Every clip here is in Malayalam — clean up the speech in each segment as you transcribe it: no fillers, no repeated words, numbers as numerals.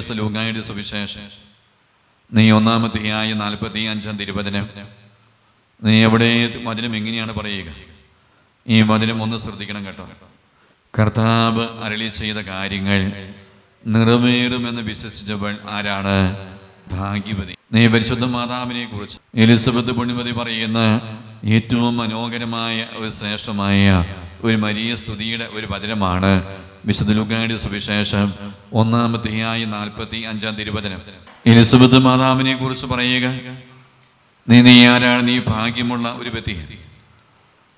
വിശുദ്ധ ലൂക്കായുടെ സുവിശേഷം നീ 1-45 തിരുവചനം. നീ എവിടെ വചനം എങ്ങനെയാണ് പറയുക? ഈ വചനം ഒന്ന് ശ്രദ്ധിക്കണം കേട്ടോ. കർത്താവ് അരുളി ചെയ്ത കാര്യങ്ങൾ നിറവേറുമെന്ന് വിശ്വസിച്ചവൾ ആരാണ്? ഭാഗ്യവതി. നീ പരിശുദ്ധ മാതാവിനെ കുറിച്ച് എലിസബത്ത് പുണ്യവതി പറയുന്ന ഏറ്റവും മനോഹരമായ ഒരു ശ്രേഷ്ഠമായ ഒരു മരിയ സ്തുതിയുടെ ഒരു വചനമാണ് വിശുദ്ധ ലൂക്കായുടെ സുവിശേഷം 1-45 തിരുവചനം. എലിസബത്ത് മാതാവിനെ കുറിച്ച് പറയുക, നീ ആരാണ്? നീ ഭാഗ്യമുള്ള ഒരു വ്യക്തി.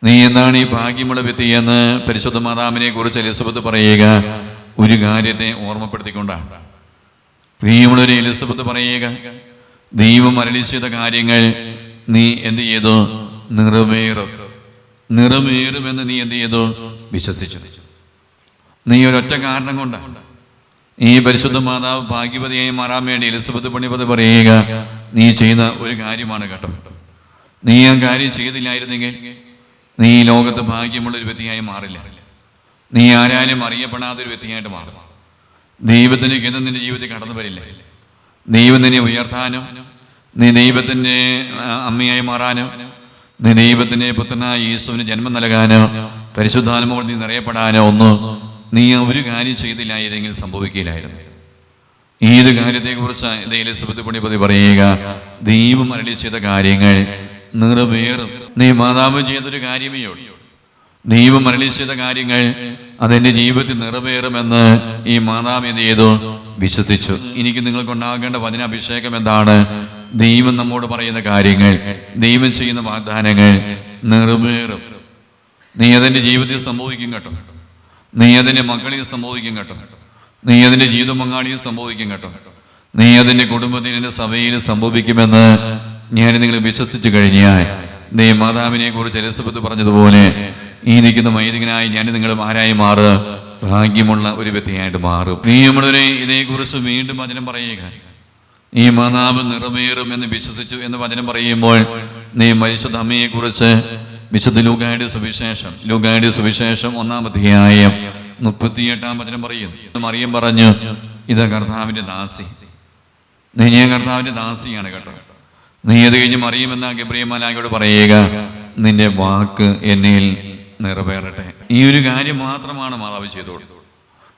നീ എന്താണ് ഈ ഭാഗ്യമുള്ള വ്യക്തി എന്ന് പരിശുദ്ധ മാതാവിനെ കുറിച്ച് എലിസബത്ത് പറയുക ഒരു കാര്യത്തെ ഓർമ്മപ്പെടുത്തിക്കൊണ്ടാണ്. പ്രിയമുള്ളൊരു എലിസബത്ത് പറയുക, ദൈവം അരുളി ചെയ്ത കാര്യങ്ങൾ നീ എന്ത് ചെയ്തു? നിറവേറുമെന്ന് നീ എന്ത് ചെയ്തു? വിശ്വസിച്ചു. നീ ഒരൊറ്റ കാരണം കൊണ്ടാണ് ഈ പരിശുദ്ധ മാതാവ് ഭാഗ്യവതിയായി മാറാൻ വേണ്ടി എലിസബത്ത് പുണ്യവതി പറയുക, നീ ചെയ്യുന്ന ഒരു കാര്യമാണ് കേട്ടോ. നീ ആ കാര്യം ചെയ്തില്ലായിരുന്നെങ്കിൽ നീ ഈ ലോകത്ത് ഭാഗ്യമുള്ളൊരു വ്യക്തിയായി മാറില്ല. നീ ആരാലും അറിയപ്പെടാത്തൊരു വ്യക്തിയായിട്ട് മാറും. ദൈവത്തിന് ഗന്ധം നിന്റെ ജീവിതത്തിൽ കടന്നു വരില്ല. ദൈവം നിന്നെ ഉയർത്താനോ, നീ ദൈവത്തിൻ്റെ അമ്മയായി മാറാനോ, നീ ദൈവത്തിൻ്റെ പുത്രനായ യേശുവിന് ജന്മം നൽകാനോ, പരിശുദ്ധാത്മാവിൽ നീ നിറയപ്പെടാനോ ഒന്നും നീ ഒരു കാര്യം ചെയ്തില്ലായിരുന്നെങ്കിൽ സംഭവിക്കില്ലായിരുന്നു. ഏത് കാര്യത്തെക്കുറിച്ച് എലിസബത്ത് പുണ്യവതി പറയുക, ദൈവം അരുളി ചെയ്ത കാര്യങ്ങൾ നിറവേറും. നീ മാതാവ് ചെയ്തൊരു കാര്യമേ ഉള്ളൂ. ദൈവം അരുളി ചെയ്ത കാര്യങ്ങൾ അതെന്റെ ജീവിതത്തിൽ നിറവേറുമെന്ന് ഈ മാതാവ് എന്ത് ചെയ്തു? വിശ്വസിച്ചു. എനിക്ക് നിങ്ങൾക്കുണ്ടാകേണ്ട വചനാഭിഷേകം എന്താണ്? ദൈവം നമ്മോട് പറയുന്ന കാര്യങ്ങൾ, ദൈവം ചെയ്യുന്ന വാഗ്ദാനങ്ങൾ നിറവേറും. നീ അതെന്റെ ജീവിതത്തിൽ സംഭവിക്കും കേട്ടോ. നീ അതിൻ്റെ മക്കളിൽ സംഭവിക്കും കേട്ടോ. നീ അതിൻ്റെ ജീവിത പങ്കാളിയിൽ സംഭവിക്കും കേട്ടോ. നീ അതിൻ്റെ കുടുംബത്തിൽ, എൻ്റെ സഭയിൽ സംഭവിക്കുമെന്ന് ഞാൻ നിങ്ങൾ വിശ്വസിച്ചു കഴിഞ്ഞാൽ ദൈ മാതാവിനെ കുറിച്ച് എലിസബത്ത് പറഞ്ഞതുപോലെ ഈ നിൽക്കുന്ന വൈദികനായി ഞാൻ നിങ്ങളും ആരായി മാറുക? ഭാഗ്യമുള്ള ഒരു വ്യക്തിയായിട്ട് മാറും. പ്രിയമുള്ളവരെ, ഇതേക്കുറിച്ച് വീണ്ടും വചനം പറയുക. ഈ മാതാവ് നിറവേറും എന്ന് വിശ്വസിച്ചു എന്ന് വചനം പറയുമ്പോൾ നീ പരിശുദ്ധ അമ്മയെ കുറിച്ച് വിശുദ്ധ ലൂക്കായുടെ സുവിശേഷം 1-38 വചനം പറയുന്നു. മറിയം പറഞ്ഞു, ഇത് കർത്താവിന്റെ ദാസി. ഞാൻ കർത്താവിന്റെ ദാസിയാണ് കേട്ടോ. നീ അത് കഴിഞ്ഞ് മറിയുമെന്ന ഗബ്രിയേൽ മാലാഖയോട് പറയുക, നിന്റെ വാക്ക് എന്നിൽ നിറവേറട്ടെ. ഈ ഒരു കാര്യം മാത്രമാണ് മാതാവ് ചെയ്തോളൂ.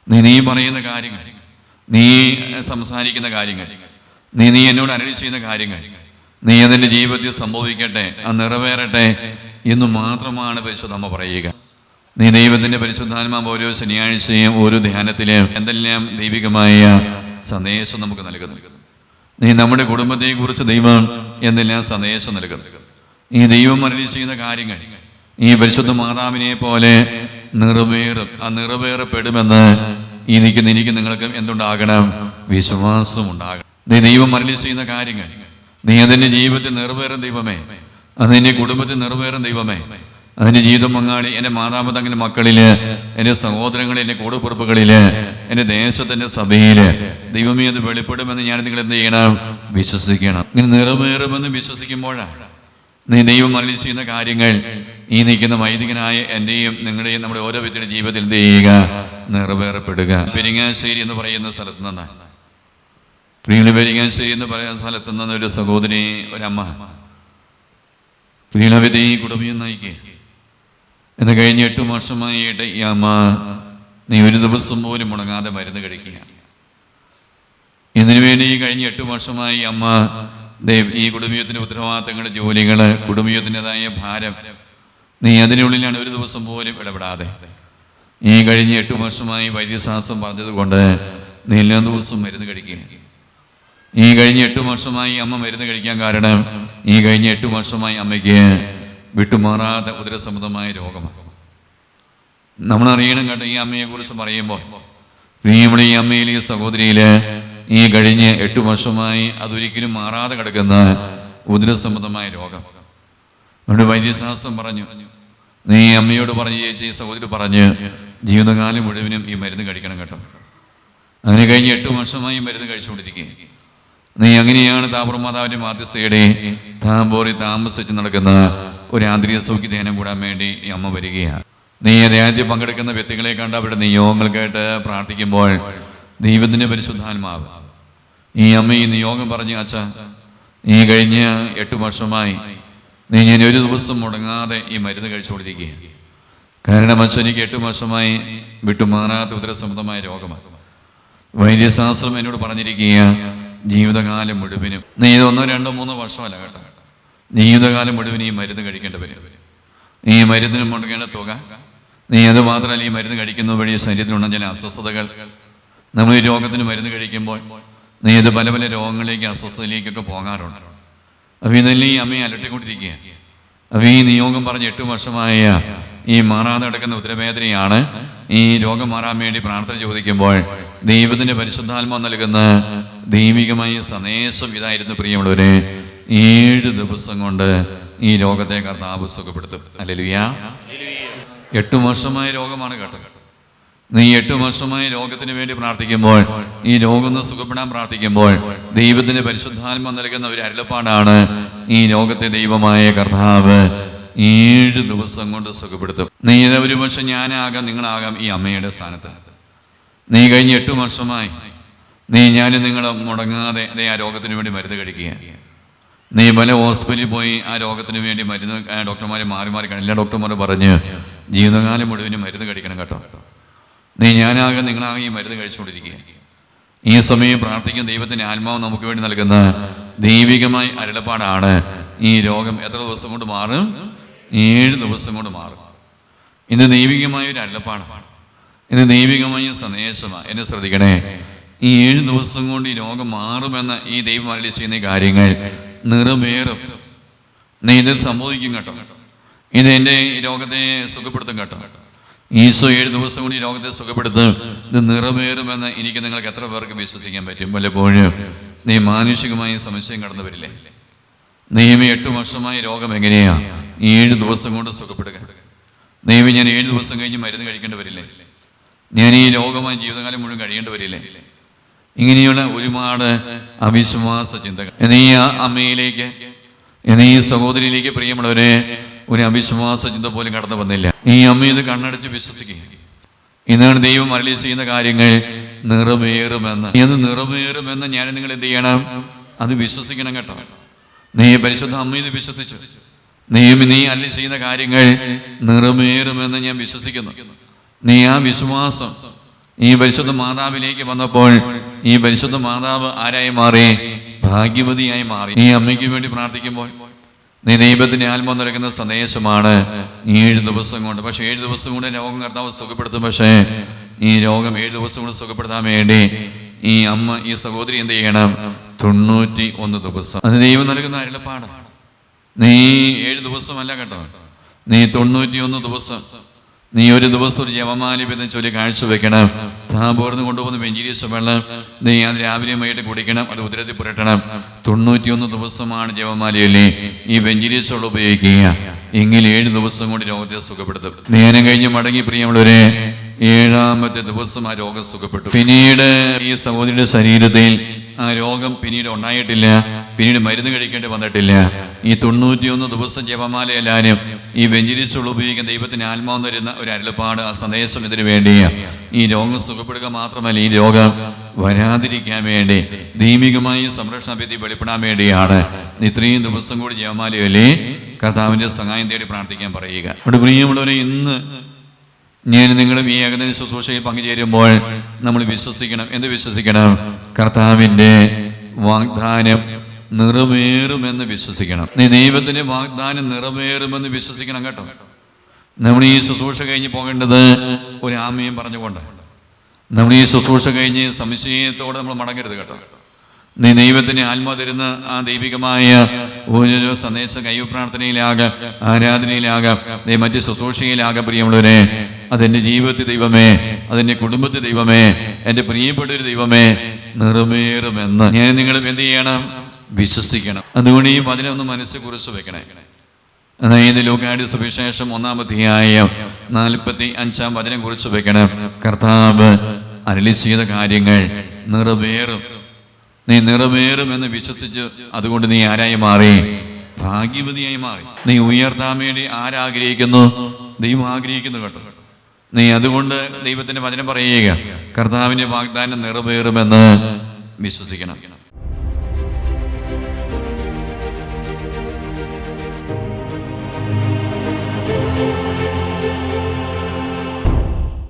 നീ പറയുന്ന കാര്യങ്ങൾ, നീ സംസാരിക്കുന്ന കാര്യങ്ങൾ, നീ എന്നോട് അരുളി ചെയ്യുന്ന കാര്യങ്ങൾ, നീ അതിൻ്റെ ജീവിതത്തിൽ സംഭവിക്കട്ടെ, അത് നിറവേറട്ടെ എന്ന് മാത്രമാണ് പരിശുദ്ധമ്മ പറയുക. നീ ദൈവത്തിന്റെ പരിശുദ്ധാത്മാവ് ഓരോ ശനിയാഴ്ചയും ഓരോ ധ്യാനത്തിലും എന്തെല്ലാം ദൈവികമായ സന്ദേശം നമുക്ക് നൽകുന്നു. നീ നമ്മുടെ കുടുംബത്തെ കുറിച്ച് ദൈവം എന്തെല്ലാം സന്ദേശം നൽകുന്നു. ഈ ദൈവം അരുളി ചെയ്യുന്ന കാര്യങ്ങൾ ഈ പരിശുദ്ധ മാതാവിനെ പോലെ നിറവേറും. ആ നിറവേറപ്പെടുമെന്ന് ഈ നിൽക്കുന്ന എനിക്ക് നിങ്ങൾക്കും എന്തുണ്ടാകണം? വിശ്വാസം ഉണ്ടാകണം. നീ ദൈവം അരുളി ചെയ്യുന്ന കാര്യങ്ങൾ നീ അതിൻ്റെ ജീവിതത്തിൽ നിറവേറും ദൈവമേ, അതെൻ്റെ കുടുംബത്തിൽ നിറവേറും ദൈവമേ, അതിൻ്റെ ജീവിതം പങ്കാളി, എൻ്റെ മാതാപിതാക്കളുടെ മക്കളില്, എൻ്റെ സഹോദരങ്ങളിൽ, എൻ്റെ കൂടപ്പുറപ്പുകളില്, എൻ്റെ ദേശത്തിൻ്റെ സഭയില് ദൈവമേ അത് വെളിപ്പെടുമെന്ന് ഞാൻ നിങ്ങൾ എന്ത് ചെയ്യണം? വിശ്വസിക്കണം. ഇങ്ങനെ നിറവേറുമെന്ന് വിശ്വസിക്കുമ്പോഴാണ് നീ ദൈവം അരുളി ചെയ്യുന്ന കാര്യങ്ങൾ ഈ നിൽക്കുന്ന വൈദികനായ എൻ്റെയും നിങ്ങളുടെയും നമ്മുടെ ഓരോ വ്യക്തിയുടെ ജീവിതത്തിൽ എന്ത് ചെയ്യുക? നിറവേറപ്പെടുക. പെരിങ്ങാശ്ശേരി എന്ന് പറയുന്ന സ്ഥലത്ത് നിന്നാണ്. പെരിങ്ങാശ്ശേരി എന്ന് പറയുന്ന സ്ഥലത്ത് നിന്ന് ഒരു സഹോദരി, ഒരമ്മ പ്രീണവതി കുടുംബം നയിക്കുക എന്ന് കഴിഞ്ഞ് 8 വർഷമായിട്ട് ഈ അമ്മ നീ ഒരു ദിവസം പോലും മുടങ്ങാതെ മരുന്ന് കഴിക്കുക. ഇതിനു വേണ്ടി കഴിഞ്ഞ 8 വർഷമായി അമ്മ ഈ കുടുംബത്തിന്റെ ഉത്തരവാദിത്തങ്ങൾ, ജോലികൾ, കുടുംബത്തിൻ്റെതായ ഭാരം, നീ അതിനുള്ളിലാണ് ഒരു ദിവസം പോലും ഇടപെടാതെ. ഈ കഴിഞ്ഞ 8 വർഷമായി വൈദ്യശാസ്ത്രം പറഞ്ഞത് കൊണ്ട് നീ എല്ലാ ദിവസവും മരുന്ന് കഴിക്കുക. ഈ കഴിഞ്ഞ 8 വർഷമായി അമ്മ മരുന്ന് കഴിക്കാൻ കാരണം ഈ കഴിഞ്ഞ 8 വർഷമായി അമ്മയ്ക്ക് വിട്ടുമാറാത്ത ഉദരസംബന്ധമായ രോഗമാണ്. നമ്മളറിയണം കേട്ടോ. ഈ അമ്മയെ കുറിച്ച് പറയുമ്പോൾ പ്രിയമുള്ള ഈ അമ്മയിലെ ഈ സഹോദരിയില് ഈ കഴിഞ്ഞ 8 വർഷമായി അതൊരിക്കലും മാറാതെ കിടക്കുന്ന ഉദരസംബന്ധമായ രോഗം. അവിടെ വൈദ്യശാസ്ത്രം പറഞ്ഞു, നീ അമ്മയോട് പറഞ്ഞ് ചേച്ചി, ഈ സഹോദരി പറഞ്ഞ് ജീവിതകാലം മുഴുവനും ഈ മരുന്ന് കഴിക്കണം കേട്ടോ. അങ്ങനെ കഴിഞ്ഞ 8 വർഷമായി മരുന്ന് കഴിച്ചുകൊണ്ടിരിക്കുക. നീ അങ്ങനെയാണ് താപൂർ മാതാവിന്റെ മാധ്യസ്ഥയുടെ താമ്പോറി താമസിച്ച് നടക്കുന്ന ഒരു ആന്തരിക സൗഖ്യ ധ്യാനം കൂടാൻ വേണ്ടി ഈ അമ്മ വരികയാണ്. നീ ധ്യാനത്തിൽ പങ്കെടുക്കുന്ന വ്യക്തികളെ കണ്ട് അവരുടെ നിയോഗങ്ങൾക്കായിട്ട് പ്രാർത്ഥിക്കുമ്പോൾ ദൈവത്തിന്റെ പരിശുദ്ധാത്മാവ് ഈ അമ്മ ഈ നിയോഗം പറഞ്ഞു, അച്ഛാ ഈ കഴിഞ്ഞ 8 വർഷമായി ഞാൻ ഒരു ദിവസം മുടങ്ങാതെ ഈ മരുന്ന് കഴിച്ചുകൊണ്ടിരിക്കുക. കാരണം അച്ഛൻ എനിക്ക് 8 വർഷമായി വിട്ടുമാറാത്ത ഉദരസംബന്ധമായ രോഗമാണ്. വൈദ്യശാസ്ത്രം എന്നോട് പറഞ്ഞിരിക്കുക, ജീവിതകാലം മുഴുവനും നീ ഇത് 1, 2, 3 വർഷമല്ല കേട്ടോ, ജീവിതകാലം മുഴുവൻ ഈ മരുന്ന് കഴിക്കേണ്ടി വരും. ഈ മരുന്നിന് മുടങ്ങേണ്ട തുക, നീ അത് മാത്രമല്ല ഈ മരുന്ന് കഴിക്കുന്ന വഴി ശരീരത്തിലുള്ള ചില അസ്വസ്ഥതകൾ, നമ്മൾ ഈ രോഗത്തിന് മരുന്ന് കഴിക്കുമ്പോൾ നീ ഇത് പല പല രോഗങ്ങളിലേക്ക് അസ്വസ്ഥതയിലേക്കൊക്കെ പോകാറുണ്ട്. അപ്പോൾ ഇതെല്ലാം ഈ അമ്മയെ അലട്ടിക്കൊണ്ടിരിക്കുക. അപ്പോൾ ഈ നിയോഗം പറഞ്ഞ് 8 വർഷമായ ഈ മാറാതെ കിടക്കുന്ന ഉദരവേദനയാണ്. ഈ രോഗം മാറാൻ വേണ്ടി പ്രാർത്ഥന ചോദിക്കുമ്പോൾ ദൈവത്തിന്റെ പരിശുദ്ധാത്മാവ് നൽകുന്ന ദൈവികമായ സന്ദേശം ഇതായിരുന്നു, പ്രിയമുള്ളവരെ, 7 ദിവസം കൊണ്ട് ഈ രോഗത്തെ കർത്താവ് സുഖപ്പെടുത്തും. ഹല്ലേലൂയ. 8 വർഷമായ രോഗമാണ് കേട്ടോ. നീ 8 വർഷമായ രോഗത്തിന് വേണ്ടി പ്രാർത്ഥിക്കുമ്പോൾ, ഈ രോഗം സുഖപ്പെടാൻ പ്രാർത്ഥിക്കുമ്പോൾ ദൈവത്തിന്റെ പരിശുദ്ധാത്മാവ് നൽകുന്ന ഒരു അരുളപ്പാടാണ്, ഈ രോഗത്തെ ദൈവമായ കർത്താവ് 7 ദിവസം കൊണ്ട് സുഖപ്പെടുത്തും. നീ ഒരു പക്ഷെ ഞാനാകാം, നിങ്ങളാകാം ഈ അമ്മയുടെ സ്ഥാനത്ത്. നീ കഴിഞ്ഞ 8 വർഷമായി ഞാൻ നിങ്ങൾ മുടങ്ങാതെ ആ രോഗത്തിന് വേണ്ടി മരുന്ന് കഴിക്കുക. നീ പല ഹോസ്പിറ്റലിൽ പോയി ആ രോഗത്തിന് വേണ്ടി മരുന്ന് ഡോക്ടർമാരെ മാറി മാറി എല്ലാ ഡോക്ടർമാർ പറഞ്ഞ് ജീവിതകാലം മുഴുവനും മരുന്ന് കഴിക്കണം കേട്ടോ. നീ ഞാനാകാം, നിങ്ങളാകാം ഈ മരുന്ന് കഴിച്ചുകൊണ്ടിരിക്കുക. ഈ സമയം പ്രാർത്ഥിക്കുന്ന ദൈവത്തിന്റെ ആത്മാവ് നമുക്ക് വേണ്ടി നൽകുന്ന ദൈവികമായ അരുളപ്പാടാണ്, ഈ രോഗം എത്ര ദിവസം കൊണ്ട് മാറും? 7 ദിവസം കൊണ്ട് മാറും. ഇത് ദൈവികമായ ഒരു അരുളപ്പാടാണ്, ഇത് ദൈവികമായ സന്ദേശമാണ്. എന്നെ ശ്രദ്ധിക്കണേ, ഈ 7 ദിവസം കൊണ്ട് ഈ രോഗം മാറുമെന്ന ഈ ദൈവം അരുളി ചെയ്യുന്ന കാര്യങ്ങൾ നിറവേറും. നീ ഇത് സംഭവിക്കും കേട്ടോ. ഇത് എൻ്റെ രോഗത്തെ സുഖപ്പെടുത്തും കേട്ടോ. ഈശോ 7 ദിവസം കൊണ്ട് ഈ രോഗത്തെ സുഖപ്പെടുത്തും, ഇത് നിറവേറുമെന്ന് എനിക്ക് നിങ്ങൾക്ക് എത്ര പേർക്ക് വിശ്വസിക്കാൻ പറ്റും? പലപ്പോഴും നീ മാനുഷികമായ സംശയം കടന്നു വരില്ലേ? നീ 8 വർഷമായ രോഗം എങ്ങനെയാ 7 ദിവസം കൊണ്ട് സുഖപ്പെടുക? ഞാൻ 7 ദിവസം കഴിഞ്ഞ് മരുന്ന് കഴിക്കേണ്ടി വരില്ലേ? ഞാൻ ഈ രോഗമായി ജീവിതകാലം മുഴുവൻ കഴിയേണ്ടി വരില്ലേ? ഇങ്ങനെയുള്ള ഒരുപാട് അവിശ്വാസ ചിന്തകൾ ഈ അമ്മയിലേക്ക്, ഈ സഹോദരിയിലേക്ക്, പ്രിയമുള്ളവരെ, ഒരു അവിശ്വാസ ചിന്ത പോലും കടന്നു വന്നില്ല. ഈ അമ്മ ഇത് കണ്ണടച്ച് വിശ്വസിക്കുക. ഇന്നാണ് ദൈവം അരുളി ചെയ്യുന്ന കാര്യങ്ങൾ നിറവേറുമെന്ന്. അത് നിറവേറുമെന്ന് ഞാൻ നിങ്ങൾ എന്ത് ചെയ്യണം? അത് വിശ്വസിക്കണം കേട്ടോ. നീ പരിശുദ്ധ അമ്മ ഇത് വിശ്വസിച്ചു. നീ അരുളി ചെയ്യുന്ന കാര്യങ്ങൾ നിറവേറുമെന്ന് ഞാൻ വിശ്വസിക്കുന്നു. നീ ആ വിശ്വാസം ഈ പരിശുദ്ധ മാതാവിലേക്ക് വന്നപ്പോൾ ഈ പരിശുദ്ധ മാതാവ് ആരായി മാറി? ഭാഗ്യവതിയായി മാറി. ഈ അമ്മയ്ക്ക് വേണ്ടി പ്രാർത്ഥിക്കുമ്പോൾ നീ ദൈവത്തിന്റെ ആത്മാവ് നൽകുന്ന സന്ദേശമാണ് 7 ദിവസം കൊണ്ട്. പക്ഷെ 7 ദിവസം കൊണ്ട് രോഗം കർത്താവ് സുഖപ്പെടുത്തും. പക്ഷേ ഈ രോഗം 7 ദിവസം കൊണ്ട് സുഖപ്പെടുത്താൻ വേണ്ടി ഈ അമ്മ, ഈ സഹോദരി എന്ത് ചെയ്യണം? 91 ദിവസം. അത് ദൈവം നൽകുന്ന അരുളപ്പാടാണ്. നീ 7 ദിവസമല്ല കേട്ടോ, നീ 91 ദിവസം. നീ ഒരു ദിവസം ഒരു ജപമാല എന്ന് ചൊല്ലി കാഴ്ച വെക്കണം. താപോർന്ന് കൊണ്ടുപോകുന്ന വെഞ്ചിരീശ വെള്ളം നീ അത് രാവിലെയുമായിട്ട് കുടിക്കണം, അത് ഉദരത്തിൽ പുരട്ടണം. 91 ദിവസമാണ് ജപമാലയല്ലേ ഈ വെഞ്ചിരീശകൾ ഉപയോഗിക്കുക. എങ്കിൽ 7 ദിവസം കൊണ്ട് രോഗത്തെ സുഖപ്പെടുത്തും. ധ്യാനം കഴിഞ്ഞ് മടങ്ങി പ്രിയമുള്ളവരെ, 7ാമത്തെ ദിവസം ആ രോഗം സുഖപ്പെട്ടു. പിന്നീട് ഈ സഹോദരിയുടെ ശരീരത്തിൽ ആ രോഗം പിന്നീട് ഉണ്ടായിട്ടില്ല, പിന്നീട് മരുന്ന് കഴിക്കേണ്ടി വന്നിട്ടില്ല. ഈ 91 ദിവസം ജപമാല എല്ലാവരും ഈ വെഞ്ചരിച്ചുള്ള ഉപയോഗിക്കുന്ന ദൈവത്തിന് ആത്മാവ് തരുന്ന ഒരു അരുളപ്പാട്, ആ സന്ദേശം ഇതിനു വേണ്ടിയാണ്. ഈ രോഗം സുഖപ്പെടുക മാത്രമല്ല, ഈ രോഗം വരാതിരിക്കാൻ വേണ്ടി ദൈവികമായി സംരക്ഷണ വിധി വെളിപ്പെടാൻ വേണ്ടിയാണ് ഇത്രയും ദിവസം കൂടി ജപമാലയല്ലേ കർത്താവിന്റെ സഹായം തേടി പ്രാർത്ഥിക്കാൻ പറയുക. അവിടെ പ്രിയമുള്ളവരെ, ഇന്ന് ഞാൻ നിങ്ങളും ഈ ഏകദിന ശുശ്രൂഷയിൽ പങ്കുചേരുമ്പോൾ നമ്മൾ വിശ്വസിക്കണം. എന്ത് വിശ്വസിക്കണം? കർത്താവിന്റെ വാഗ്ദാനം നിറവേറുമെന്ന് വിശ്വസിക്കണം. നീ ദൈവത്തിന്റെ വാഗ്ദാനം നിറവേറുമെന്ന് വിശ്വസിക്കണം കേട്ടോ. നമ്മൾ ഈ ശുശ്രൂഷ കഴിഞ്ഞ് പോകേണ്ടത് ഒരു ആമയും പറഞ്ഞുകൊണ്ട്. നമ്മൾ ഈ ശുശ്രൂഷ കഴിഞ്ഞ് സംശയത്തോടെ നമ്മൾ മടങ്ങരുത് കേട്ടോ. നീ ദൈവത്തിന് ആത്മാവ് തരുന്ന ആ ദൈവികമായ ഓരോ സന്ദേശം കൈവ് പ്രാർത്ഥനയിലാകാം, ആരാധനയിലാകാം, മറ്റ് ശുശ്രൂഷയിലാകാം. പ്രിയമുള്ളവരെ, അതെൻ്റെ ജീവിതത്തിൽ ദൈവമേ, അതെൻ്റെ കുടുംബത്തിൽ ദൈവമേ, എൻ്റെ പ്രിയപ്പെട്ട ഒരു ദൈവമേ നിറവേറുമെന്ന് ഞാൻ നിങ്ങളും എന്ത് ചെയ്യണം? വിശ്വസിക്കണം. അതുകൊണ്ട് ഈ വചനം ഒന്ന് മനസ്സിൽ കുറിച്ച് വെക്കണേ. അതായത് ലൂക്കായുടെ സുവിശേഷം 1-ാം അധ്യായം 45-ാം വചനം കുറിച്ച് വെക്കണം. കർത്താവ് അരുളി ചെയ്ത കാര്യങ്ങൾ നിറവേറും. നീ നിറവേറുമെന്ന് വിശ്വസിച്ച് അതുകൊണ്ട് നീ ആരായി മാറി? ഭാഗ്യവതിയായി മാറി. നീ ഉയർത്താൻ വേണ്ടി ആരാഗ്രഹിക്കുന്നു? ദൈവം ആഗ്രഹിക്കുന്നു കേട്ടോ. നീ അതുകൊണ്ട് ദൈവത്തിന്റെ വചനം പറയുക, കർത്താവിന്റെ വാഗ്ദാനം നിറവേറുമെന്ന് വിശ്വസിക്കണം.